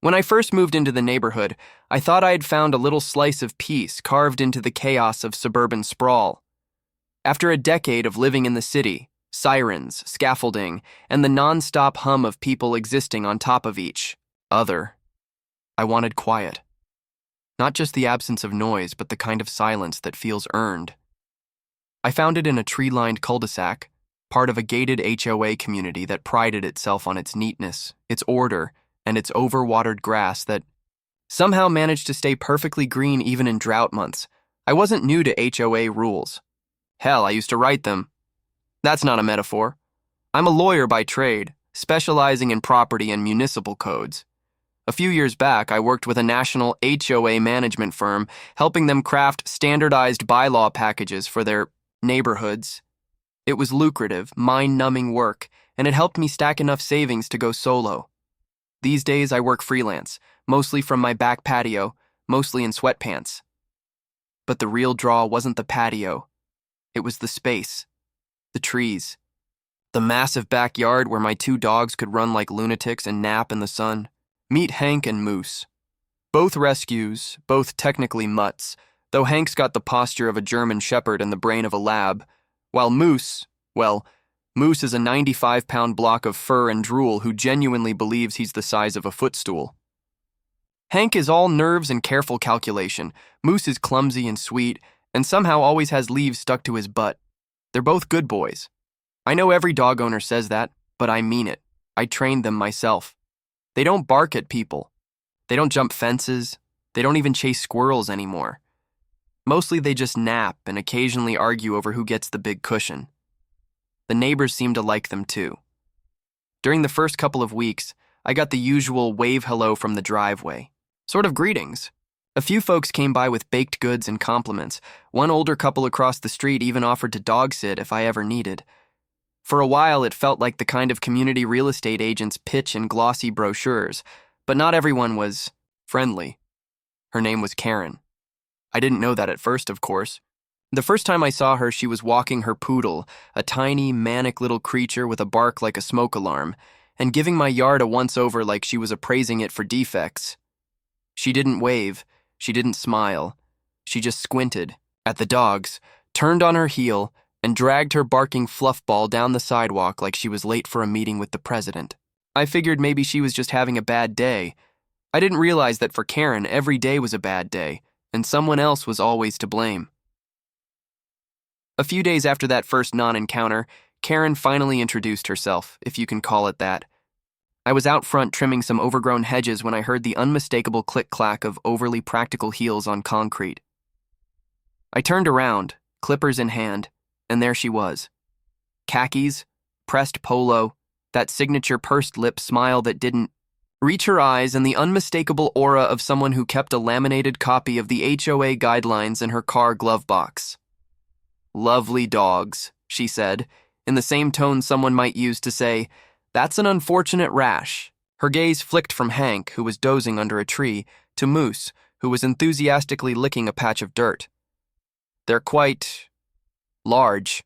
When I first moved into the neighborhood, I thought I had found a little slice of peace carved into the chaos of suburban sprawl. After a decade of living in the city, sirens, scaffolding, and the non-stop hum of people existing on top of each other, I wanted quiet. Not just the absence of noise, but the kind of silence that feels earned. I found it in a tree-lined cul-de-sac, part of a gated HOA community that prided itself on its neatness, its order, and its overwatered grass that somehow managed to stay perfectly green even in drought months. I wasn't new to HOA rules. Hell, I used to write them. That's not a metaphor. I'm a lawyer by trade, specializing in property and municipal codes. A few years back, I worked with a national HOA management firm, helping them craft standardized bylaw packages for their neighborhoods. It was lucrative, mind-numbing work, and it helped me stack enough savings to go solo. These days, I work freelance, mostly from my back patio, mostly in sweatpants. But the real draw wasn't the patio. It was the space, the trees, the massive backyard where my 2 dogs could run like lunatics and nap in the sun. Meet Hank and Moose. Both rescues, both technically mutts, though Hank's got the posture of a German shepherd and the brain of a lab, while Moose is a 95-pound block of fur and drool who genuinely believes he's the size of a footstool. Hank is all nerves and careful calculation. Moose is clumsy and sweet, and somehow always has leaves stuck to his butt. They're both good boys. I know every dog owner says that, but I mean it. I trained them myself. They don't bark at people. They don't jump fences. They don't even chase squirrels anymore. Mostly they just nap and occasionally argue over who gets the big cushion. The neighbors seem to like them too. During the first couple of weeks, I got the usual wave hello from the driveway. Sort of greetings. A few folks came by with baked goods and compliments. One older couple across the street even offered to dog sit if I ever needed. For a while, it felt like the kind of community real estate agents pitch in glossy brochures, but not everyone was friendly. Her name was Karen. I didn't know that at first, of course. The first time I saw her, she was walking her poodle, a tiny, manic little creature with a bark like a smoke alarm, and giving my yard a once-over like she was appraising it for defects. She didn't wave. She didn't smile. She just squinted at the dogs, turned on her heel, and dragged her barking fluff ball down the sidewalk like she was late for a meeting with the president. I figured maybe she was just having a bad day. I didn't realize that for Karen, every day was a bad day, and someone else was always to blame. A few days after that first non-encounter, Karen finally introduced herself, if you can call it that. I was out front trimming some overgrown hedges when I heard the unmistakable click-clack of overly practical heels on concrete. I turned around, clippers in hand, and there she was. Khakis, pressed polo, that signature pursed lip smile that didn't reach her eyes, and the unmistakable aura of someone who kept a laminated copy of the HOA guidelines in her car glove box. "Lovely dogs," she said, in the same tone someone might use to say, "That's an unfortunate rash." Her gaze flicked from Hank, who was dozing under a tree, to Moose, who was enthusiastically licking a patch of dirt. "They're quite large."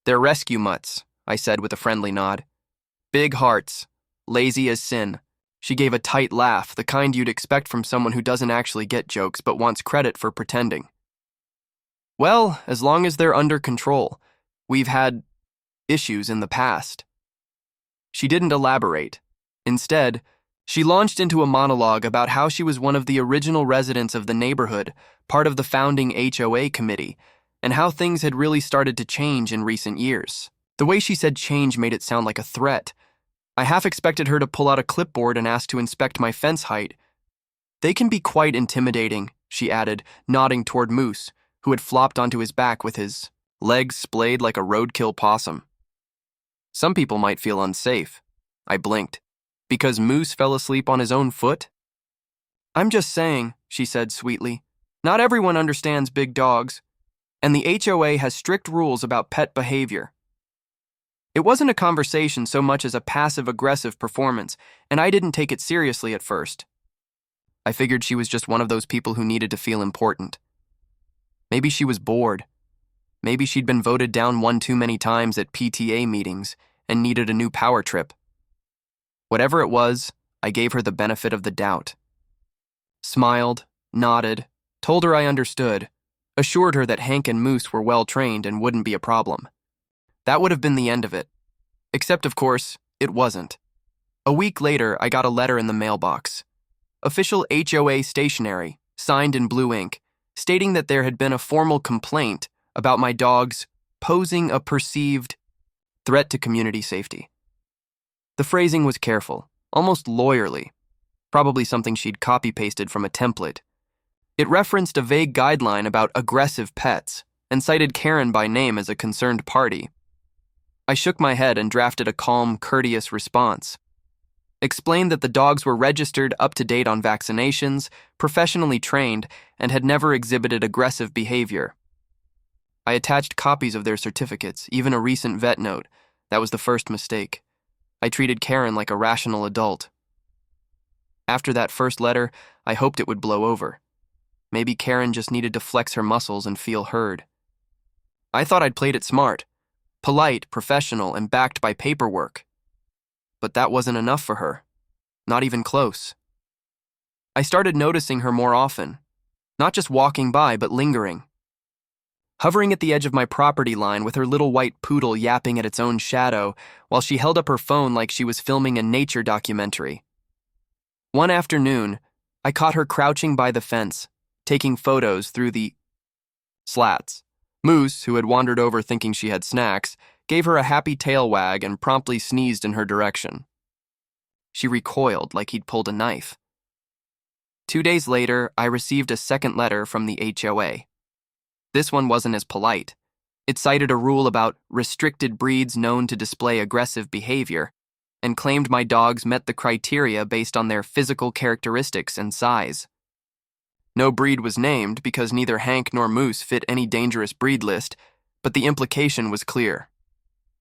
"They're rescue mutts," I said with a friendly nod. "Big hearts, lazy as sin." She gave a tight laugh, the kind you'd expect from someone who doesn't actually get jokes but wants credit for pretending. "Well, as long as they're under control. We've had issues in the past." She didn't elaborate. Instead, she launched into a monologue about how she was one of the original residents of the neighborhood, part of the founding HOA committee, and how things had really started to change in recent years. The way she said change made it sound like a threat. I half expected her to pull out a clipboard and ask to inspect my fence height. "They can be quite intimidating," she added, nodding toward Moose, who had flopped onto his back with his legs splayed like a roadkill possum. "Some people might feel unsafe." I blinked. "Because Moose fell asleep on his own foot?" "I'm just saying," she said sweetly. "Not everyone understands big dogs, and the HOA has strict rules about pet behavior." It wasn't a conversation so much as a passive-aggressive performance, and I didn't take it seriously at first. I figured she was just one of those people who needed to feel important. Maybe she was bored. Maybe she'd been voted down one too many times at PTA meetings and needed a new power trip. Whatever it was, I gave her the benefit of the doubt. Smiled, nodded, told her I understood, assured her that Hank and Moose were well trained and wouldn't be a problem. That would have been the end of it. Except, of course, it wasn't. A week later, I got a letter in the mailbox. Official HOA stationery, signed in blue ink, stating that there had been a formal complaint about my dogs posing a perceived threat to community safety. The phrasing was careful, almost lawyerly, probably something she'd copy-pasted from a template. It referenced a vague guideline about aggressive pets and cited Karen by name as a concerned party. I shook my head and drafted a calm, courteous response. Explained that the dogs were registered up to date on vaccinations, professionally trained, and had never exhibited aggressive behavior. I attached copies of their certificates, even a recent vet note. That was the first mistake. I treated Karen like a rational adult. After that first letter, I hoped it would blow over. Maybe Karen just needed to flex her muscles and feel heard. I thought I'd played it smart, polite, professional, and backed by paperwork. But that wasn't enough for her. Not even close. I started noticing her more often, not just walking by, but lingering. Hovering at the edge of my property line with her little white poodle yapping at its own shadow while she held up her phone like she was filming a nature documentary. One afternoon, I caught her crouching by the fence, taking photos through the slats. Moose, who had wandered over thinking she had snacks, gave her a happy tail wag and promptly sneezed in her direction. She recoiled like he'd pulled a knife. 2 days later, I received a second letter from the HOA. This one wasn't as polite. It cited a rule about restricted breeds known to display aggressive behavior and claimed my dogs met the criteria based on their physical characteristics and size. No breed was named because neither Hank nor Moose fit any dangerous breed list, but the implication was clear.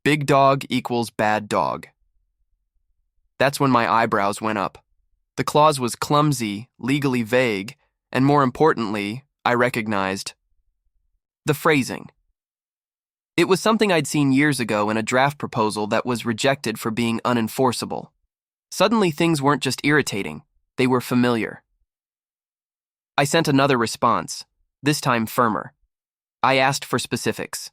Big dog equals bad dog. That's when my eyebrows went up. The clause was clumsy, legally vague, and more importantly, I recognized the phrasing. It was something I'd seen years ago in a draft proposal that was rejected for being unenforceable. Suddenly things weren't just irritating, they were familiar. I sent another response, this time firmer. I asked for specifics.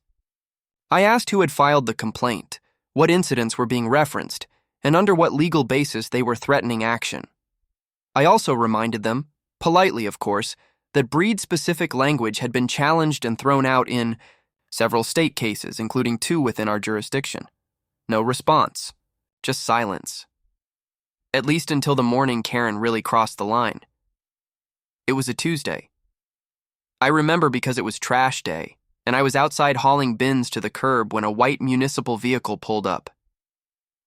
I asked who had filed the complaint, what incidents were being referenced, and under what legal basis they were threatening action. I also reminded them, politely of course, that breed-specific language had been challenged and thrown out in several state cases, including 2 within our jurisdiction. No response, just silence. At least until the morning Karen really crossed the line. It was a Tuesday. I remember because it was trash day, and I was outside hauling bins to the curb when a white municipal vehicle pulled up.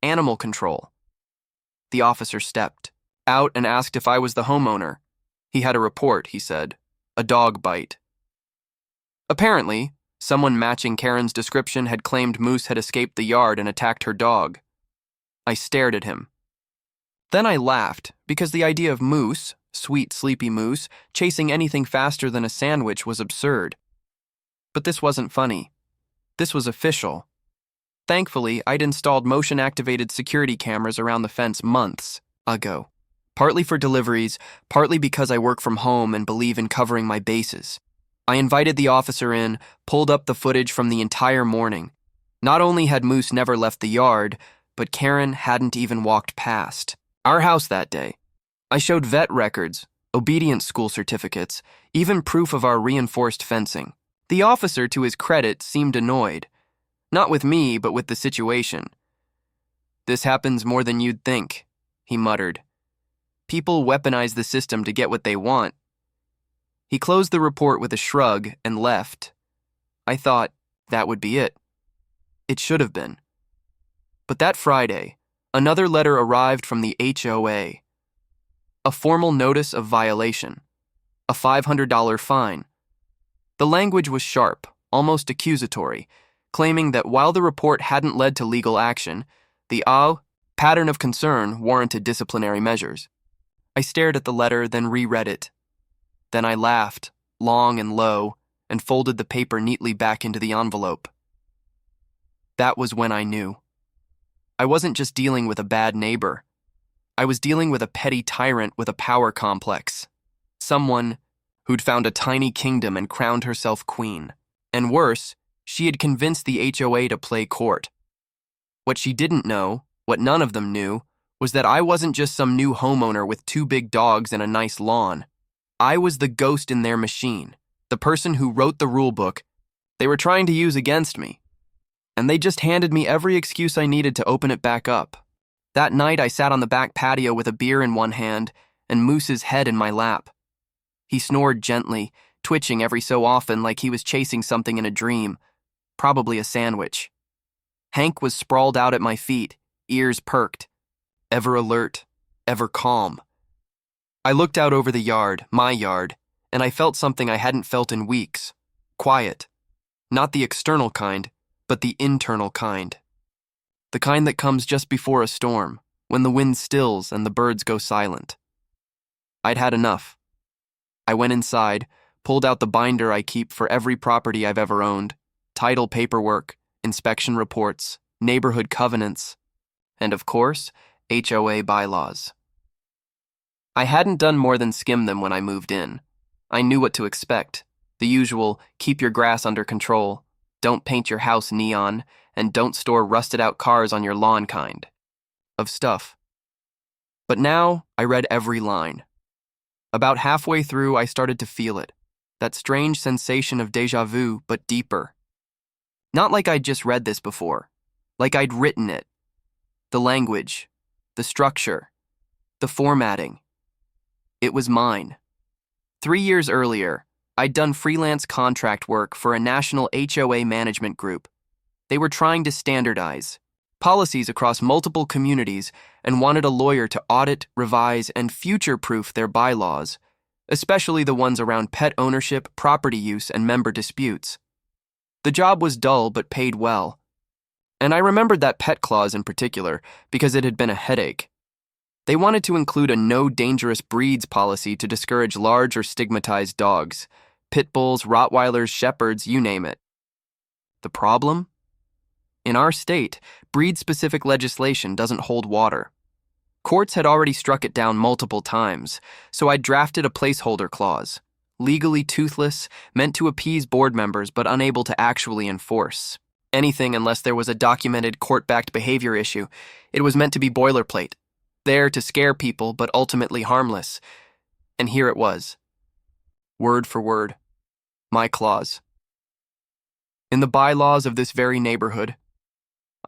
Animal control. The officer stepped out and asked if I was the homeowner. He had a report, he said. A dog bite. Apparently, someone matching Karen's description had claimed Moose had escaped the yard and attacked her dog. I stared at him. Then I laughed, because the idea of Moose, sweet, sleepy Moose, chasing anything faster than a sandwich was absurd. But this wasn't funny. This was official. Thankfully, I'd installed motion-activated security cameras around the fence months ago. Partly for deliveries, partly because I work from home and believe in covering my bases. I invited the officer in, pulled up the footage from the entire morning. Not only had Moose never left the yard, but Karen hadn't even walked past our house that day. I showed vet records, obedience school certificates, even proof of our reinforced fencing. The officer, to his credit, seemed annoyed. Not with me, but with the situation. "This happens more than you'd think," he muttered. "People weaponize the system to get what they want." He closed the report with a shrug and left. I thought that would be it. It should have been. But that Friday, another letter arrived from the HOA. A formal notice of violation. A $500 fine. The language was sharp, almost accusatory, claiming that while the report hadn't led to legal action, the pattern of concern warranted disciplinary measures. I stared at the letter, then reread it. Then I laughed, long and low, and folded the paper neatly back into the envelope. That was when I knew. I wasn't just dealing with a bad neighbor. I was dealing with a petty tyrant with a power complex. Someone who'd found a tiny kingdom and crowned herself queen. And worse, she had convinced the HOA to play court. What she didn't know, what none of them knew, was that I wasn't just some new homeowner with 2 big dogs and a nice lawn. I was the ghost in their machine, the person who wrote the rule book they were trying to use against me. And they just handed me every excuse I needed to open it back up. That night, I sat on the back patio with a beer in one hand and Moose's head in my lap. He snored gently, twitching every so often like he was chasing something in a dream, probably a sandwich. Hank was sprawled out at my feet, ears perked, ever alert, ever calm. I looked out over the yard, my yard, and I felt something I hadn't felt in weeks. Quiet. Not the external kind, but the internal kind. The kind that comes just before a storm, when the wind stills and the birds go silent. I'd had enough. I went inside, pulled out the binder I keep for every property I've ever owned, title paperwork, inspection reports, neighborhood covenants, and of course, HOA bylaws. I hadn't done more than skim them when I moved in. I knew what to expect. The usual, keep your grass under control, don't paint your house neon, and don't store rusted-out cars on your lawn kind of stuff. But now, I read every line. About halfway through, I started to feel it, that strange sensation of déjà vu, but deeper. Not like I'd just read this before, like I'd written it. The language, the structure, the formatting. It was mine. 3 years earlier, I'd done freelance contract work for a national HOA management group. They were trying to standardize policies across multiple communities and wanted a lawyer to audit, revise, and future-proof their bylaws, especially the ones around pet ownership, property use, and member disputes. The job was dull but paid well. And I remembered that pet clause in particular because it had been a headache. They wanted to include a no dangerous breeds policy to discourage large or stigmatized dogs, pit bulls, Rottweilers, Shepherds, you name it. The problem? In our state, breed-specific legislation doesn't hold water. Courts had already struck it down multiple times, so I drafted a placeholder clause, legally toothless, meant to appease board members but unable to actually enforce anything unless there was a documented court-backed behavior issue. It was meant to be boilerplate, there to scare people but ultimately harmless. And here it was. Word for word. My clause. In the bylaws of this very neighborhood,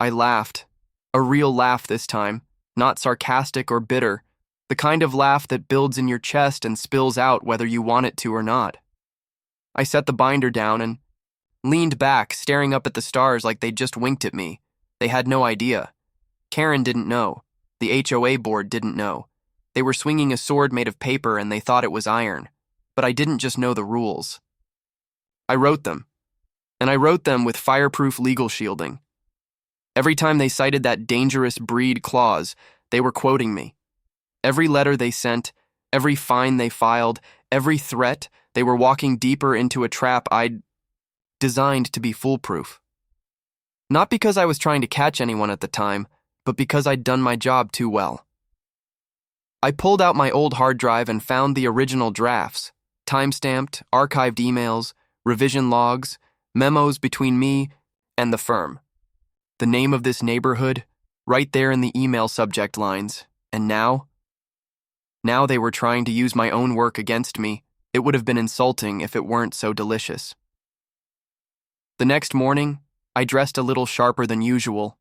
I laughed. A real laugh this time, not sarcastic or bitter, the kind of laugh that builds in your chest and spills out whether you want it to or not. I set the binder down and leaned back, staring up at the stars like they'd just winked at me. They had no idea. Karen didn't know. The HOA board didn't know. They were swinging a sword made of paper and they thought it was iron. But I didn't just know the rules. I wrote them. And I wrote them with fireproof legal shielding. Every time they cited that dangerous breed clause, they were quoting me. Every letter they sent, every fine they filed, every threat, they were walking deeper into a trap I'd designed to be foolproof. Not because I was trying to catch anyone at the time, but because I'd done my job too well. I pulled out my old hard drive and found the original drafts, time-stamped, archived emails, revision logs, memos between me and the firm. The name of this neighborhood, right there in the email subject lines. And now they were trying to use my own work against me. It would have been insulting if it weren't so delicious. The next morning, I dressed a little sharper than usual.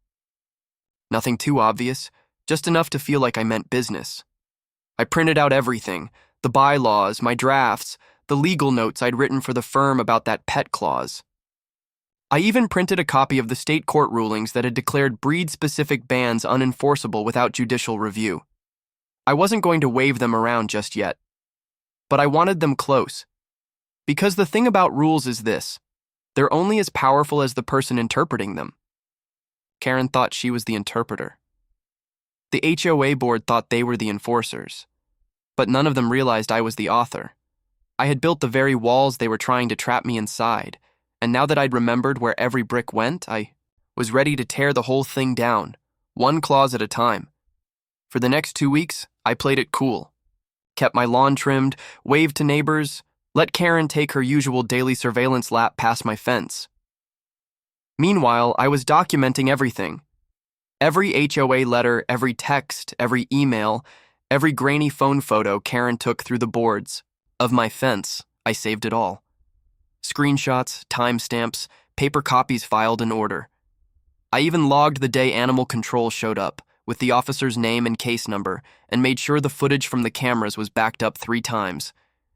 Nothing too obvious, just enough to feel like I meant business. I printed out everything, the bylaws, my drafts, the legal notes I'd written for the firm about that pet clause. I even printed a copy of the state court rulings that had declared breed-specific bans unenforceable without judicial review. I wasn't going to wave them around just yet, but I wanted them close. Because the thing about rules is this: they're only as powerful as the person interpreting them. Karen thought she was the interpreter. The HOA board thought they were the enforcers, but none of them realized I was the author. I had built the very walls they were trying to trap me inside, and now that I'd remembered where every brick went, I was ready to tear the whole thing down, one clause at a time. For the next 2 weeks, I played it cool. Kept my lawn trimmed, waved to neighbors, let Karen take her usual daily surveillance lap past my fence. Meanwhile, I was documenting everything. Every HOA letter, every text, every email, every grainy phone photo Karen took through the boards of my fence, I saved it all. Screenshots, timestamps, paper copies filed in order. I even logged the day animal control showed up, with the officer's name and case number, and made sure the footage from the cameras was backed up 3 times.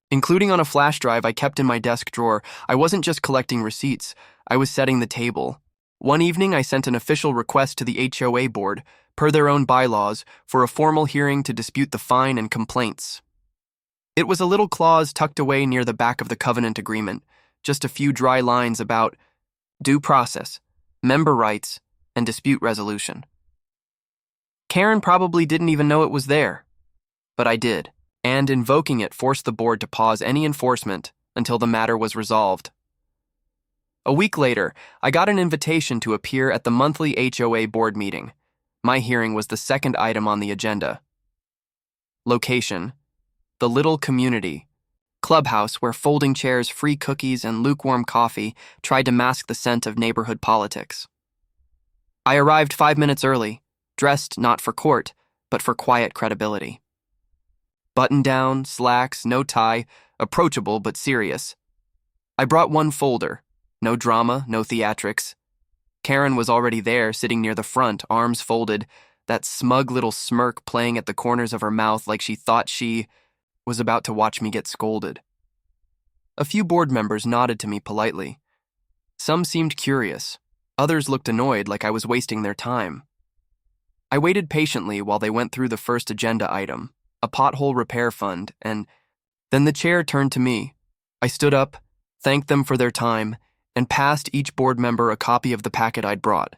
Including on a flash drive I kept in my desk drawer, I wasn't just collecting receipts, I was setting the table. One evening I sent an official request to the HOA board, per their own bylaws, for a formal hearing to dispute the fine and complaints. It was a little clause tucked away near the back of the covenant agreement, just a few dry lines about due process, member rights, and dispute resolution. Karen probably didn't even know it was there, but I did, and invoking it forced the board to pause any enforcement until the matter was resolved. A week later, I got an invitation to appear at the monthly HOA board meeting. My hearing was the second item on the agenda. Location: the little community clubhouse where folding chairs, free cookies, and lukewarm coffee tried to mask the scent of neighborhood politics. I arrived 5 minutes early, dressed not for court, but for quiet credibility. Button down, slacks, no tie, approachable but serious. I brought one folder. No drama, no theatrics. Karen was already there, sitting near the front, arms folded, that smug little smirk playing at the corners of her mouth like she thought she was about to watch me get scolded. A few board members nodded to me politely. Some seemed curious. Others looked annoyed, like I was wasting their time. I waited patiently while they went through the first agenda item, a pothole repair fund, and then the chair turned to me. I stood up, thanked them for their time, and passed each board member a copy of the packet I'd brought.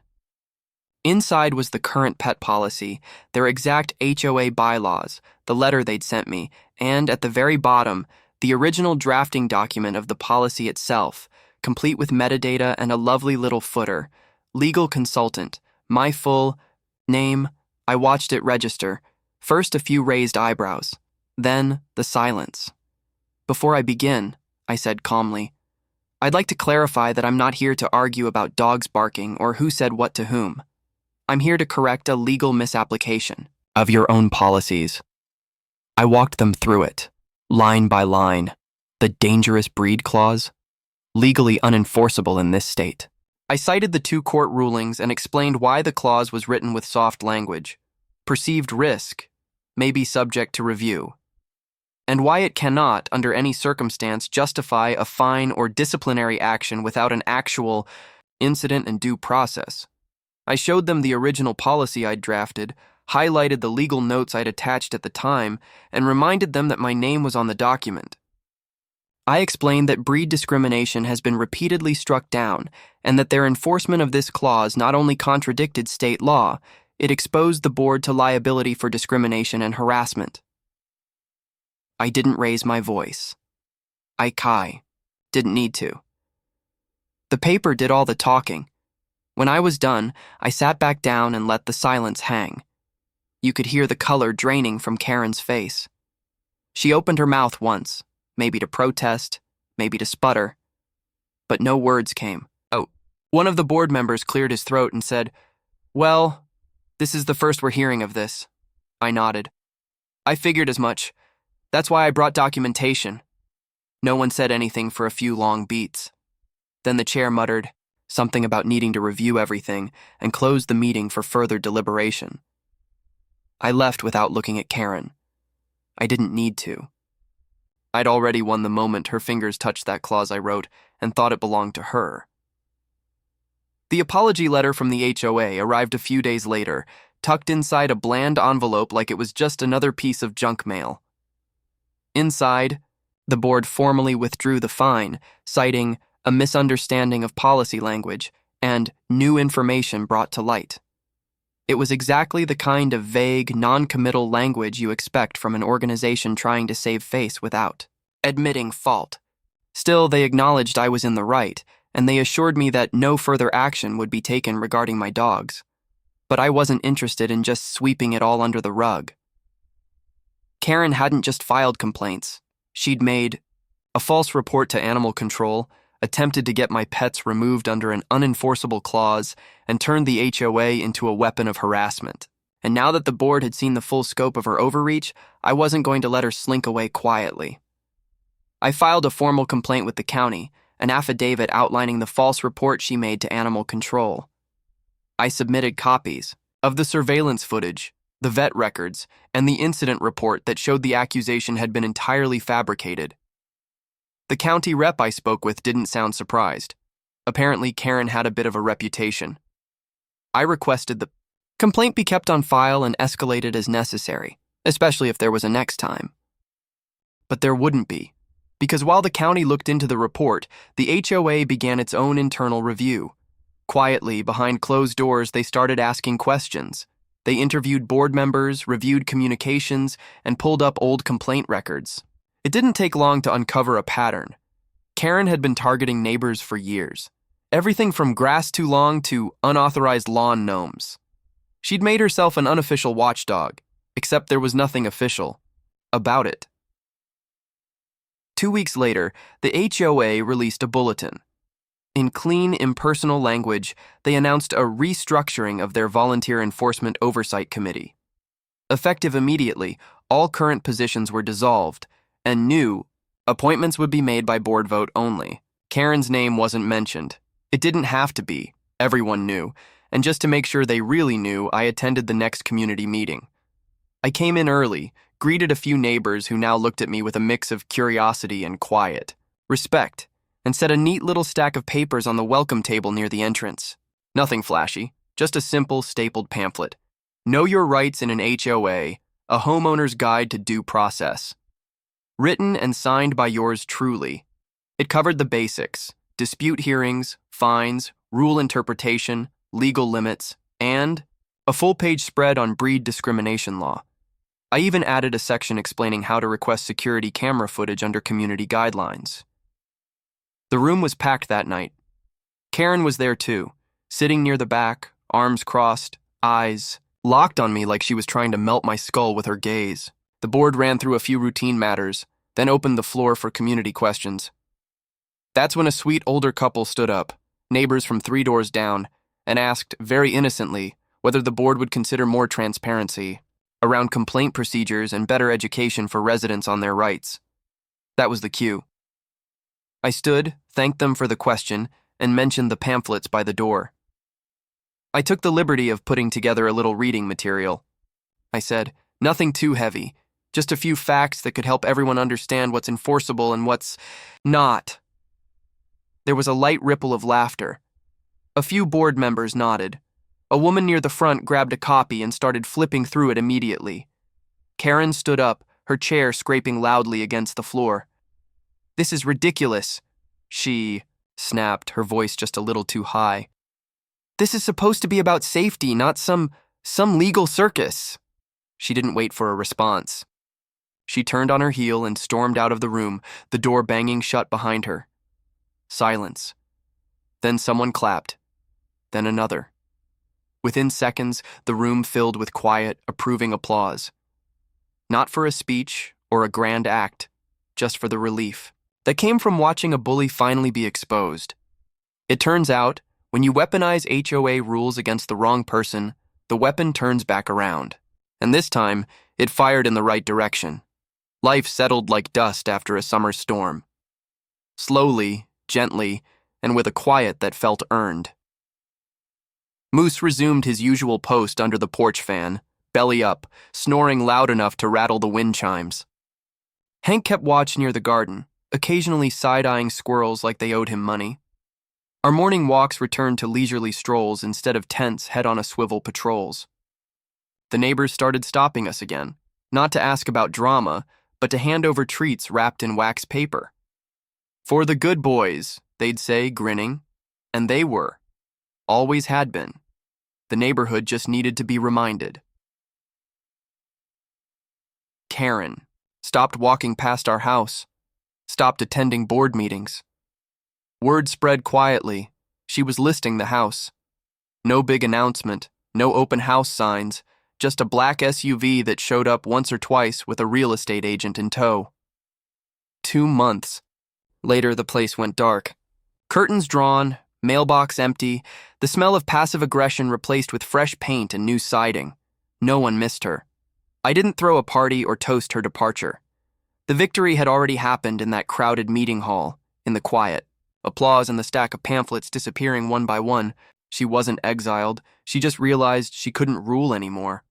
Inside was the current pet policy, their exact HOA bylaws, the letter they'd sent me, and at the very bottom, the original drafting document of the policy itself, complete with metadata and a lovely little footer. Legal consultant, my full name. I watched it register. First a few raised eyebrows, then the silence. Before I begin, I said calmly, I'd like to clarify that I'm not here to argue about dogs barking or who said what to whom. I'm here to correct a legal misapplication of your own policies. I walked them through it, line by line. The dangerous breed clause, legally unenforceable in this state. I cited the 2 court rulings and explained why the clause was written with soft language. Perceived risk may be subject to review, and why it cannot, under any circumstance, justify a fine or disciplinary action without an actual incident and due process. I showed them the original policy I'd drafted, highlighted the legal notes I'd attached at the time, and reminded them that my name was on the document. I explained that breed discrimination has been repeatedly struck down, and that their enforcement of this clause not only contradicted state law, it exposed the board to liability for discrimination and harassment. I didn't raise my voice. Didn't need to. The paper did all the talking. When I was done, I sat back down and let the silence hang. You could hear the color draining from Karen's face. She opened her mouth once, maybe to protest, maybe to sputter, but no words came. Oh, one of the board members cleared his throat and said, Well, this is the first we're hearing of this. I nodded. I figured as much. That's why I brought documentation. No one said anything for a few long beats. Then the chair muttered something about needing to review everything and closed the meeting for further deliberation. I left without looking at Karen. I didn't need to. I'd already won the moment her fingers touched that clause I wrote and thought it belonged to her. The apology letter from the HOA arrived a few days later, tucked inside a bland envelope like it was just another piece of junk mail. Inside, the board formally withdrew the fine, citing a misunderstanding of policy language and new information brought to light. It was exactly the kind of vague, non-committal language you expect from an organization trying to save face without admitting fault. Still, they acknowledged I was in the right, and they assured me that no further action would be taken regarding my dogs. but I wasn't interested in just sweeping it all under the rug. Karen hadn't just filed complaints. She'd made a false report to animal control, attempted to get my pets removed under an unenforceable clause, and turned the HOA into a weapon of harassment. And now that the board had seen the full scope of her overreach, I wasn't going to let her slink away quietly. I filed a formal complaint with the county, an affidavit outlining the false report she made to animal control. I submitted copies of the surveillance footage, the vet records, and the incident report that showed the accusation had been entirely fabricated. The county rep I spoke with didn't sound surprised. Apparently, Karen had a bit of a reputation. I requested the complaint be kept on file and escalated as necessary, especially if there was a next time. But there wouldn't be, because while the county looked into the report, the HOA began its own internal review. Quietly, behind closed doors, they started asking questions. They interviewed board members, reviewed communications, and pulled up old complaint records. It didn't take long to uncover a pattern. Karen had been targeting neighbors for years. Everything from grass too long to unauthorized lawn gnomes. She'd made herself an unofficial watchdog, except there was nothing official about it. 2 weeks later, the HOA released a bulletin. In clean, impersonal language, they announced a restructuring of their Volunteer Enforcement Oversight Committee. Effective immediately, all current positions were dissolved, and new appointments would be made by board vote only. Karen's name wasn't mentioned. It didn't have to be. Everyone knew. And just to make sure they really knew, I attended the next community meeting. I came in early, greeted a few neighbors who now looked at me with a mix of curiosity and quiet respect, and set a neat little stack of papers on the welcome table near the entrance. Nothing flashy, just a simple stapled pamphlet. Know Your Rights in an HOA, a homeowner's guide to due process. Written and signed by yours truly. It covered the basics: dispute hearings, fines, rule interpretation, legal limits, and a full-page spread on breed discrimination law. I even added a section explaining how to request security camera footage under community guidelines. The room was packed that night. Karen was there too, sitting near the back, arms crossed, eyes locked on me like she was trying to melt my skull with her gaze. The board ran through a few routine matters, then opened the floor for community questions. That's when a sweet older couple stood up, neighbors from 3 doors down, and asked, very innocently, whether the board would consider more transparency around complaint procedures and better education for residents on their rights. That was the cue. I stood, thanked them for the question, and mentioned the pamphlets by the door. I took the liberty of putting together a little reading material. I said, nothing too heavy, just a few facts that could help everyone understand what's enforceable and what's not. There was a light ripple of laughter. A few board members nodded. A woman near the front grabbed a copy and started flipping through it immediately. Karen stood up, her chair scraping loudly against the floor. This is ridiculous, she snapped, her voice just a little too high. This is supposed to be about safety, not some legal circus. She didn't wait for a response. She turned on her heel and stormed out of the room, the door banging shut behind her. Silence. Then someone clapped. Then another. Within seconds, the room filled with quiet, approving applause. Not for a speech or a grand act, just for the relief that came from watching a bully finally be exposed. It turns out, when you weaponize HOA rules against the wrong person, the weapon turns back around. And this time, it fired in the right direction. Life settled like dust after a summer storm. Slowly, gently, and with a quiet that felt earned. Moose resumed his usual post under the porch fan, belly up, snoring loud enough to rattle the wind chimes. Hank kept watch near the garden, occasionally side-eyeing squirrels like they owed him money. Our morning walks returned to leisurely strolls instead of tense, head-on-a-swivel patrols. The neighbors started stopping us again, not to ask about drama, but to hand over treats wrapped in wax paper. For the good boys, they'd say, grinning, and they were. Always had been. The neighborhood just needed to be reminded. Karen stopped walking past our house, stopped attending board meetings. Word spread quietly. She was listing the house. No big announcement, No open house signs, just a black SUV that showed up once or twice with a real estate agent in tow. 2 months. Later, the place went dark. Curtains drawn, mailbox empty, the smell of passive aggression replaced with fresh paint and new siding. No one missed her. I didn't throw a party or toast her departure. The victory had already happened in that crowded meeting hall, in the quiet. Applause and the stack of pamphlets disappearing one by one. She wasn't exiled, she just realized she couldn't rule anymore.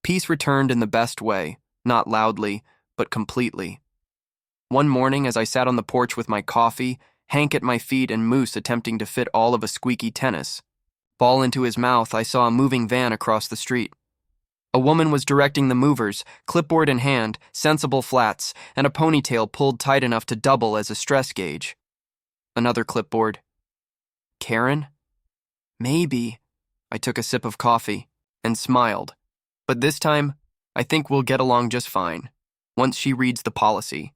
Peace returned in the best way, not loudly, but completely. One morning, as I sat on the porch with my coffee, Hank at my feet and Moose attempting to fit all of a squeaky tennis ball into his mouth, I saw a moving van across the street. A woman was directing the movers, clipboard in hand, sensible flats, and a ponytail pulled tight enough to double as a stress gauge. Another clipboard. Karen? Maybe. I took a sip of coffee and smiled. But this time, I think we'll get along just fine, once she reads the policy.